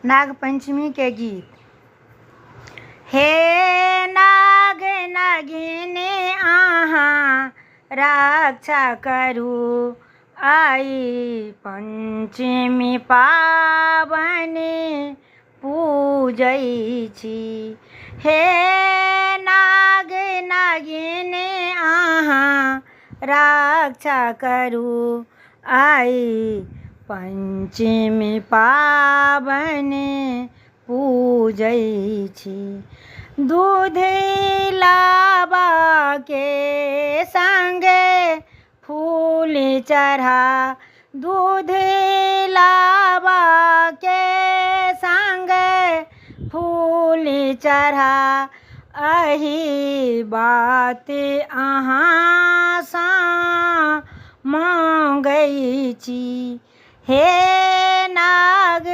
नाग पंचमी के गीत। हे नाग नागिनी अहाँ रक्षा करू, आई पंचमी पाबनि पूजै छी। हे नाग नागिनी अहाँ रक्षा करू, आई पंचमी पाबनि पूजै छी। दूध लाबा के संगे फूल चढ़ा, दूध लाबा के संगे फूल चढ़ा, अही बात अहाँ सा मांगै छी। हे नाग